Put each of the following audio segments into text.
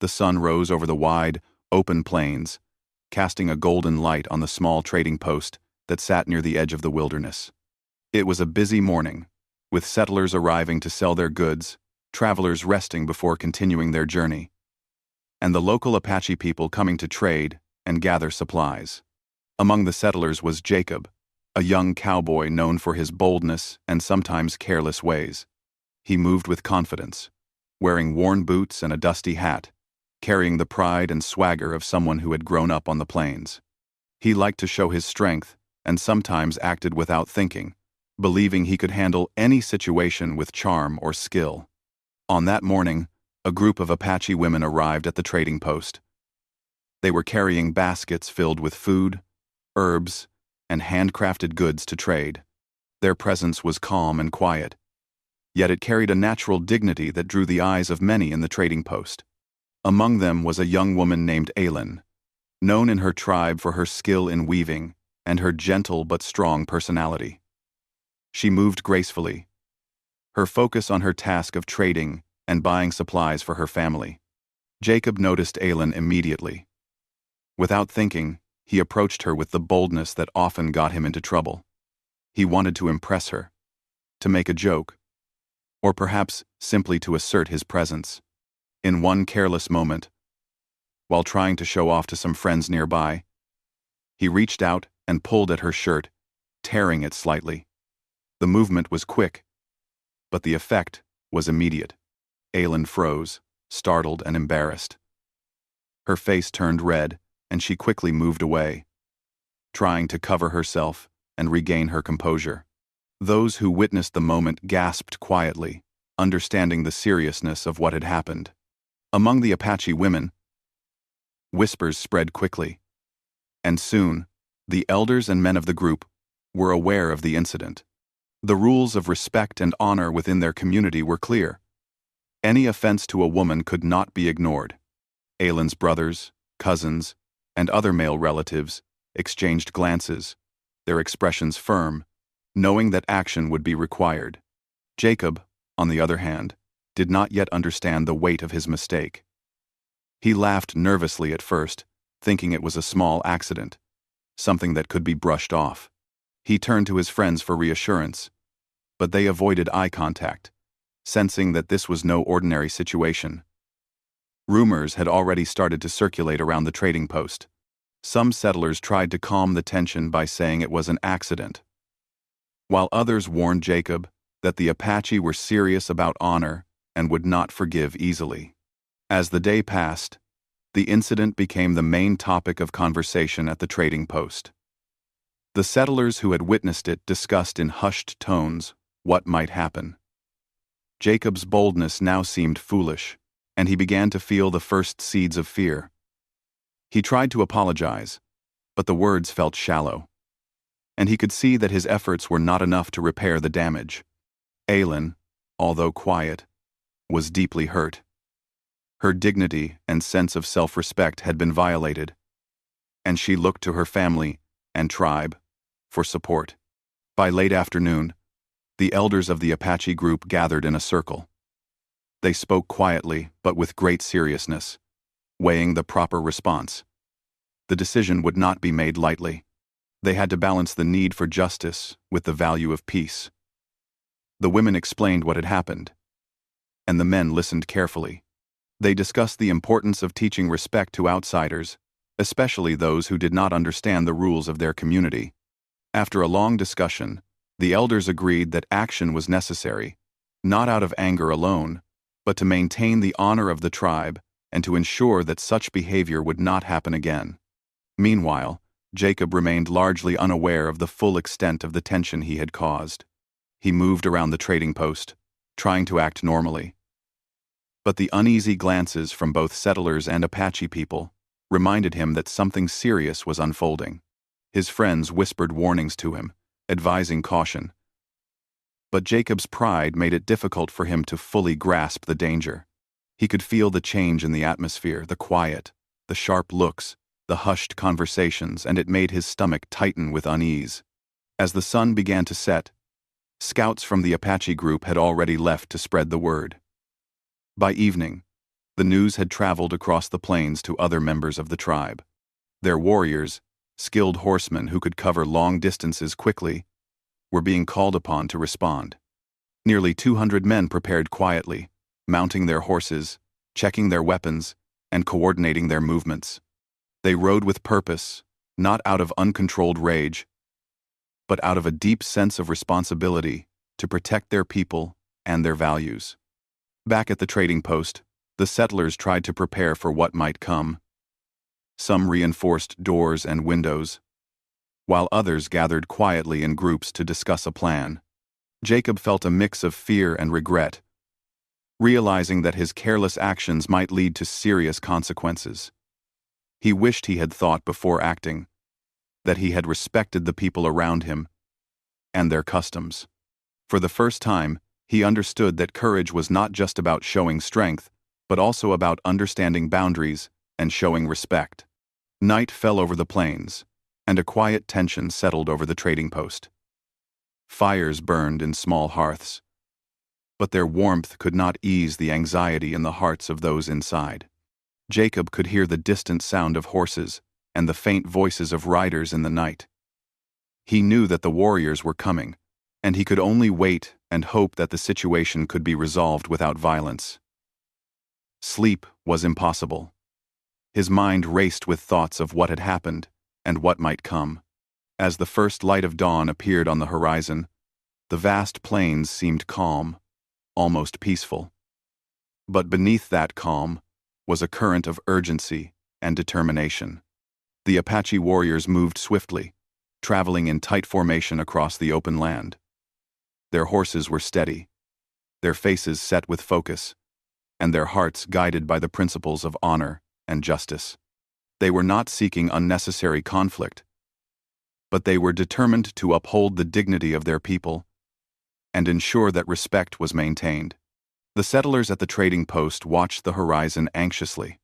The sun rose over the wide, open plains, casting a golden light on the small trading post that sat near the edge of the wilderness. It was a busy morning, with settlers arriving to sell their goods, travelers resting before continuing their journey, and the local Apache people coming to trade and gather supplies. Among the settlers was Jacob, a young cowboy known for his boldness and sometimes careless ways. He moved with confidence, wearing worn boots and a dusty hat, carrying the pride and swagger of someone who had grown up on the plains. He liked to show his strength and sometimes acted without thinking, believing he could handle any situation with charm or skill. On that morning, a group of Apache women arrived at the trading post. They were carrying baskets filled with food, herbs, and handcrafted goods to trade. Their presence was calm and quiet, yet it carried a natural dignity that drew the eyes of many in the trading post. Among them was a young woman named Aylin, known in her tribe for her skill in weaving and her gentle but strong personality. She moved gracefully, her focus on her task of trading and buying supplies for her family. Jacob noticed Aylin immediately. Without thinking, he approached her with the boldness that often got him into trouble. He wanted to impress her, to make a joke, or perhaps simply to assert his presence. In one careless moment, while trying to show off to some friends nearby, he reached out and pulled at her shirt, tearing it slightly. The movement was quick, but the effect was immediate. Aylin froze, startled and embarrassed. Her face turned red, and she quickly moved away, trying to cover herself and regain her composure. Those who witnessed the moment gasped quietly, understanding the seriousness of what had happened. Among the Apache women, whispers spread quickly, and soon, the elders and men of the group were aware of the incident. The rules of respect and honor within their community were clear. Any offense to a woman could not be ignored. Aylin's brothers, cousins, and other male relatives exchanged glances, their expressions firm, knowing that action would be required. Jacob, on the other hand, did not yet understand the weight of his mistake. He laughed nervously at first, thinking it was a small accident, something that could be brushed off. He turned to his friends for reassurance, but they avoided eye contact, sensing that this was no ordinary situation. Rumors had already started to circulate around the trading post. Some settlers tried to calm the tension by saying it was an accident, while others warned Jacob that the Apache were serious about honor and would not forgive easily. As the day passed, the incident became the main topic of conversation at the trading post. The settlers who had witnessed it discussed in hushed tones what might happen. Jacob's boldness now seemed foolish, and he began to feel the first seeds of fear. He tried to apologize, but the words felt shallow, and he could see that his efforts were not enough to repair the damage. Aylin, although quiet, was deeply hurt. Her dignity and sense of self-respect had been violated, and she looked to her family and tribe for support. By late afternoon, the elders of the Apache group gathered in a circle. They spoke quietly but with great seriousness, weighing the proper response. The decision would not be made lightly. They had to balance the need for justice with the value of peace. The women explained what had happened, and the men listened carefully. They discussed the importance of teaching respect to outsiders, especially those who did not understand the rules of their community. After a long discussion, the elders agreed that action was necessary, not out of anger alone, but to maintain the honor of the tribe and to ensure that such behavior would not happen again. Meanwhile, Jacob remained largely unaware of the full extent of the tension he had caused. He moved around the trading post, trying to act normally. But the uneasy glances from both settlers and Apache people reminded him that something serious was unfolding. His friends whispered warnings to him, advising caution. But Jacob's pride made it difficult for him to fully grasp the danger. He could feel the change in the atmosphere, the quiet, the sharp looks, the hushed conversations, and it made his stomach tighten with unease. As the sun began to set, scouts from the Apache group had already left to spread the word. By evening, The news had traveled across the plains to other members of the tribe. Their warriors, skilled horsemen who could cover long distances quickly, were being called upon to respond. Nearly 200 men prepared quietly, mounting their horses, checking their weapons, and coordinating their movements. They rode with purpose, not out of uncontrolled rage, but out of a deep sense of responsibility to protect their people and their values. Back at the trading post, the settlers tried to prepare for what might come. Some reinforced doors and windows, while others gathered quietly in groups to discuss a plan. Jacob felt a mix of fear and regret, realizing that his careless actions might lead to serious consequences. He wished he had thought before acting, that he had respected the people around him and their customs. For the first time, he understood that courage was not just about showing strength, but also about understanding boundaries and showing respect. Night fell over the plains, and a quiet tension settled over the trading post. Fires burned in small hearths, but their warmth could not ease the anxiety in the hearts of those inside. Jacob could hear the distant sound of horses and the faint voices of riders in the night. He knew that the warriors were coming, and he could only wait and hope that the situation could be resolved without violence. Sleep was impossible. His mind raced with thoughts of what had happened and what might come. As the first light of dawn appeared on the horizon, the vast plains seemed calm, almost peaceful. But beneath that calm was a current of urgency and determination. The Apache warriors moved swiftly, traveling in tight formation across the open land. Their horses were steady, their faces set with focus, and their hearts guided by the principles of honor and justice. They were not seeking unnecessary conflict, but they were determined to uphold the dignity of their people and ensure that respect was maintained. The settlers at the trading post watched the horizon anxiously.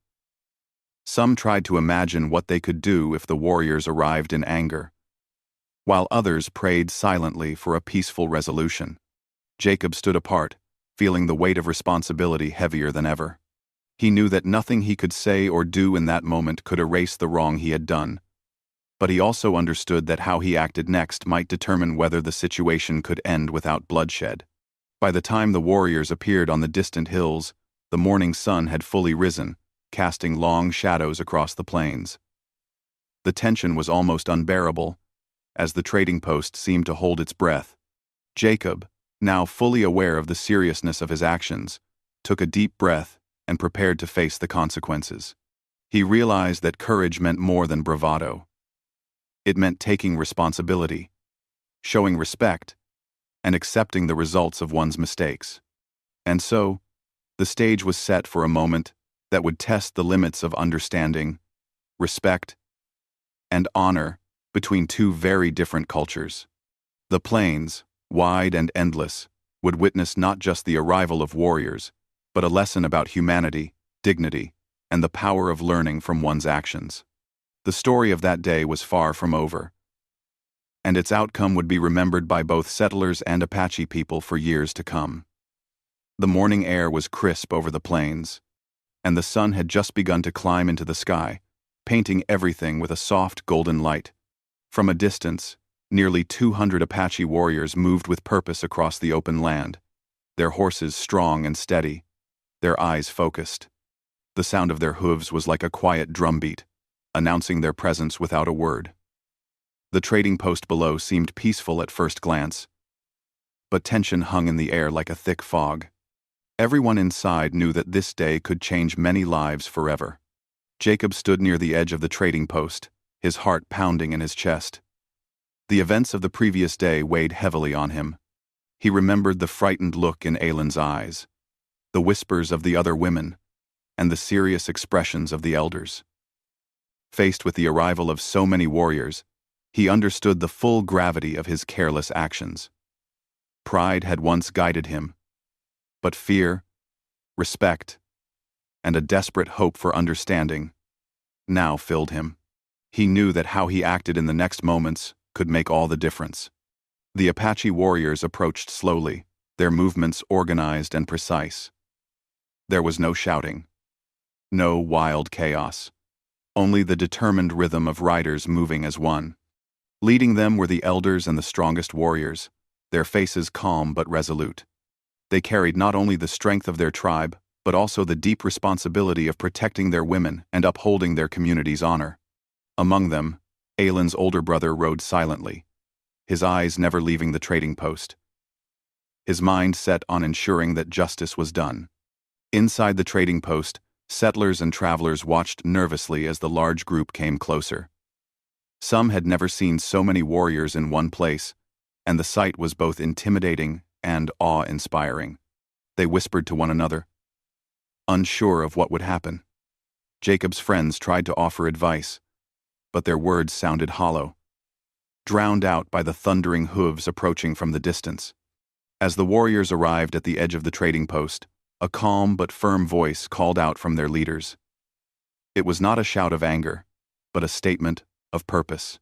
Some tried to imagine what they could do if the warriors arrived in anger, while others prayed silently for a peaceful resolution. Jacob stood apart, feeling the weight of responsibility heavier than ever. He knew that nothing he could say or do in that moment could erase the wrong he had done, but he also understood that how he acted next might determine whether the situation could end without bloodshed. By the time the warriors appeared on the distant hills, the morning sun had fully risen, casting long shadows across the plains. The tension was almost unbearable, as the trading post seemed to hold its breath. Jacob, now fully aware of the seriousness of his actions, took a deep breath and prepared to face the consequences. He realized that courage meant more than bravado. It meant taking responsibility, showing respect, and accepting the results of one's mistakes. And so, the stage was set for a moment that would test the limits of understanding, respect, and honor between two very different cultures. The plains, wide and endless, would witness not just the arrival of warriors, but a lesson about humanity, dignity, and the power of learning from one's actions. The story of that day was far from over, and its outcome would be remembered by both settlers and Apache people for years to come. The morning air was crisp over the plains, and the sun had just begun to climb into the sky, painting everything with a soft golden light. From a distance, nearly 200 Apache warriors moved with purpose across the open land, their horses strong and steady, their eyes focused. The sound of their hooves was like a quiet drumbeat, announcing their presence without a word. The trading post below seemed peaceful at first glance, but tension hung in the air like a thick fog. Everyone inside knew that this day could change many lives forever. Jacob stood near the edge of the trading post, his heart pounding in his chest. The events of the previous day weighed heavily on him. He remembered the frightened look in Aylin's eyes, the whispers of the other women, and the serious expressions of the elders. Faced with the arrival of so many warriors, he understood the full gravity of his careless actions. Pride had once guided him, but fear, respect, and a desperate hope for understanding now filled him. He knew that how he acted in the next moments could make all the difference. The Apache warriors approached slowly, their movements organized and precise. There was no shouting, No wild chaos. Only the determined rhythm of riders moving as one. Leading them were the elders and the strongest warriors, their faces calm but resolute. They carried not only the strength of their tribe, but also the deep responsibility of protecting their women and upholding their community's honor. Among them, Aelin's older brother rode silently, his eyes never leaving the trading post. His mind set on ensuring that justice was done. Inside the trading post, settlers and travelers watched nervously as the large group came closer. Some had never seen so many warriors in one place, and the sight was both intimidating and awe-inspiring. They whispered to one another, unsure of what would happen. Jacob's friends tried to offer advice, but their words sounded hollow, drowned out by the thundering hooves approaching from the distance. As the warriors arrived at the edge of the trading post, a calm but firm voice called out from their leaders. It was not a shout of anger, but a statement of purpose.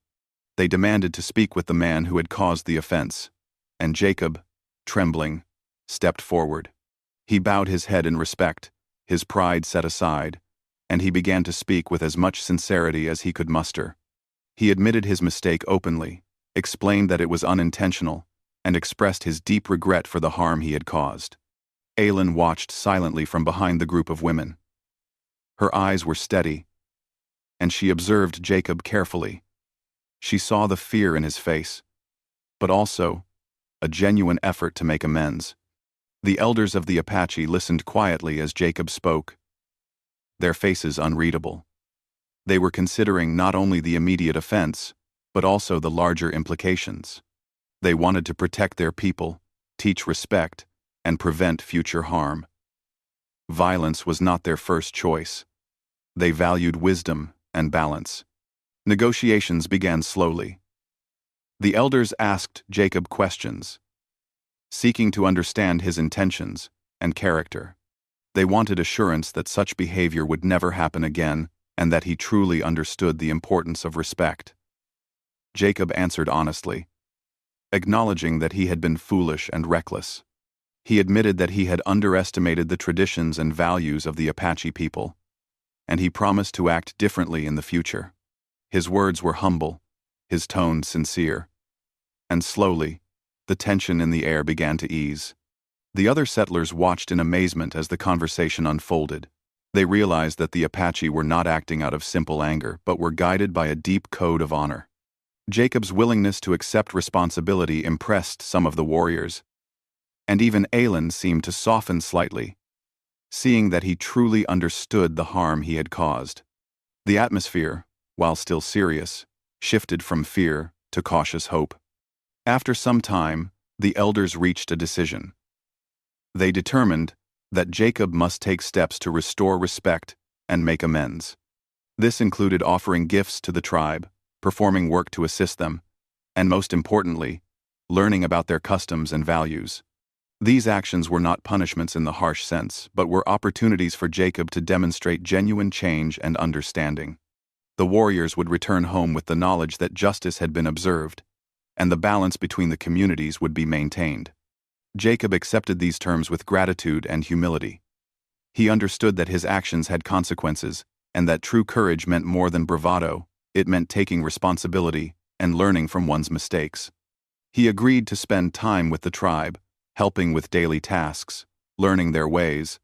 They demanded to speak with the man who had caused the offense, and Jacob, trembling, stepped forward. He bowed his head in respect, his pride set aside, and he began to speak with as much sincerity as he could muster. He admitted his mistake openly, explained that it was unintentional, and expressed his deep regret for the harm he had caused. Aelin watched silently from behind the group of women. Her eyes were steady, and she observed Jacob carefully. She saw the fear in his face, but also a genuine effort to make amends. The elders of the Apache listened quietly as Jacob spoke, their faces unreadable. They were considering not only the immediate offense, but also the larger implications. They wanted to protect their people, teach respect, and prevent future harm. Violence was not their first choice. They valued wisdom and balance. Negotiations began slowly. The elders asked Jacob questions, seeking to understand his intentions and character. They wanted assurance that such behavior would never happen again and that he truly understood the importance of respect. Jacob answered honestly, acknowledging that he had been foolish and reckless. He admitted that he had underestimated the traditions and values of the Apache people, and he promised to act differently in the future. His words were humble, his tone sincere, and slowly, the tension in the air began to ease. The other settlers watched in amazement as the conversation unfolded. They realized that the Apache were not acting out of simple anger, but were guided by a deep code of honor. Jacob's willingness to accept responsibility impressed some of the warriors, and even Aelin seemed to soften slightly, seeing that he truly understood the harm he had caused. The atmosphere, while still serious, shifted from fear to cautious hope. After some time, the elders reached a decision. They determined that Jacob must take steps to restore respect and make amends. This included offering gifts to the tribe, performing work to assist them, and most importantly, learning about their customs and values. These actions were not punishments in the harsh sense, but were opportunities for Jacob to demonstrate genuine change and understanding. The warriors would return home with the knowledge that justice had been observed, and the balance between the communities would be maintained. Jacob accepted these terms with gratitude and humility. He understood that his actions had consequences, and that true courage meant more than bravado. It meant taking responsibility and learning from one's mistakes. He agreed to spend time with the tribe, helping with daily tasks, learning their ways,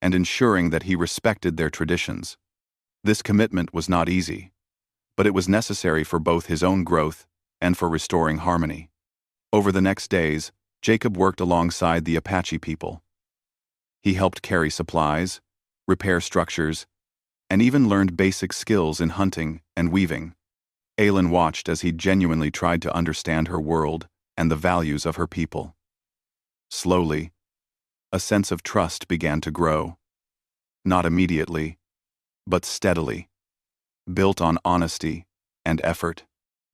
and ensuring that he respected their traditions. This commitment was not easy, but it was necessary for both his own growth and for restoring harmony. Over the next days, Jacob worked alongside the Apache people. He helped carry supplies, repair structures, and even learned basic skills in hunting and weaving. Aelin watched as he genuinely tried to understand her world and the values of her people. Slowly, a sense of trust began to grow. Not immediately, but steadily. Built on honesty and effort.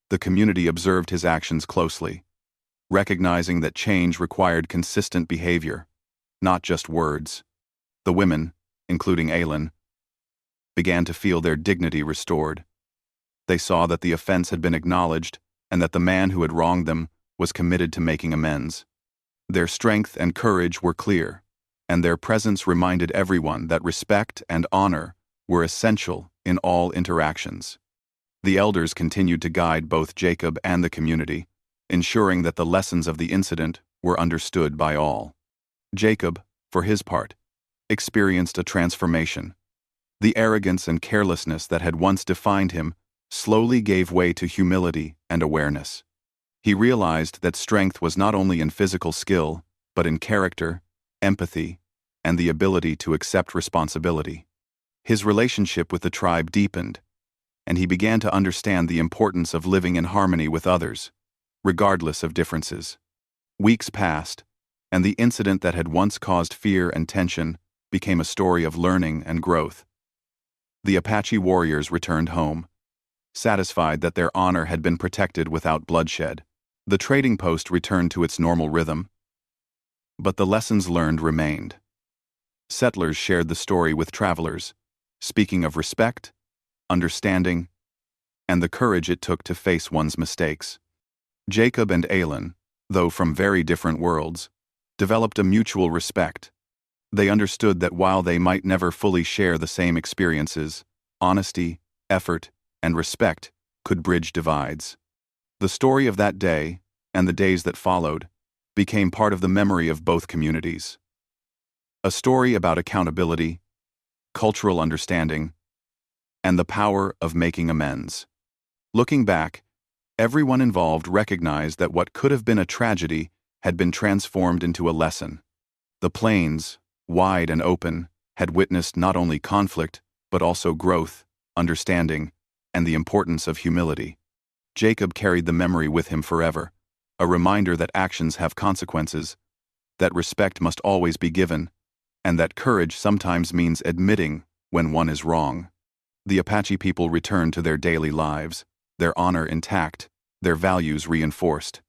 The community observed his actions closely, recognizing that change required consistent behavior, not just words. The women, including Aelin, began to feel their dignity restored. They saw that the offense had been acknowledged and that the man who had wronged them was committed to making amends. Their strength and courage were clear, and their presence reminded everyone that respect and honor were essential in all interactions. The elders continued to guide both Jacob and the community, ensuring that the lessons of the incident were understood by all. Jacob, for his part, experienced a transformation. The arrogance and carelessness that had once defined him slowly gave way to humility and awareness. He realized that strength was not only in physical skill, but in character, empathy, and the ability to accept responsibility. His relationship with the tribe deepened, and he began to understand the importance of living in harmony with others, regardless of differences. Weeks passed, and the incident that had once caused fear and tension became a story of learning and growth. The Apache warriors returned home, satisfied that their honor had been protected without bloodshed. The trading post returned to its normal rhythm, but the lessons learned remained. Settlers shared the story with travelers, speaking of respect, understanding, and the courage it took to face one's mistakes. Jacob and Aylin, though from very different worlds, developed a mutual respect. They understood that while they might never fully share the same experiences, honesty, effort, and respect could bridge divides. The story of that day, and the days that followed, became part of the memory of both communities. A story about accountability, cultural understanding, and the power of making amends. Looking back, everyone involved recognized that what could have been a tragedy had been transformed into a lesson. The plains, wide and open, had witnessed not only conflict, but also growth, understanding, and the importance of humility. Jacob carried the memory with him forever, a reminder that actions have consequences, that respect must always be given, and that courage sometimes means admitting when one is wrong. The Apache people returned to their daily lives, their honor intact, their values reinforced.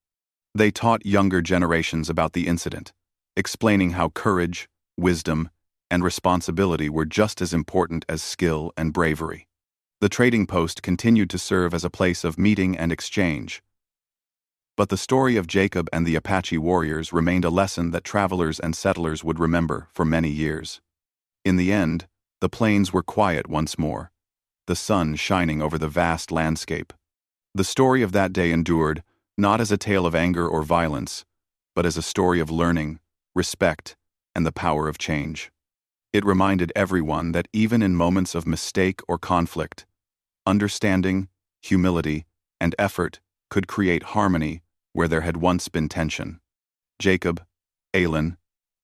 They taught younger generations about the incident, explaining how courage, wisdom, and responsibility were just as important as skill and bravery. The trading post continued to serve as a place of meeting and exchange. But the story of Jacob and the Apache warriors remained a lesson that travelers and settlers would remember for many years. In the end, the plains were quiet once more, the sun shining over the vast landscape. The story of that day endured, not as a tale of anger or violence, but as a story of learning, respect, and the power of change. It reminded everyone that even in moments of mistake or conflict, understanding, humility, and effort could create harmony where there had once been tension. Jacob, Aylin,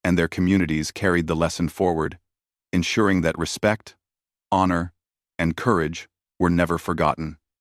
and their communities carried the lesson forward, ensuring that respect, honor, and courage were never forgotten.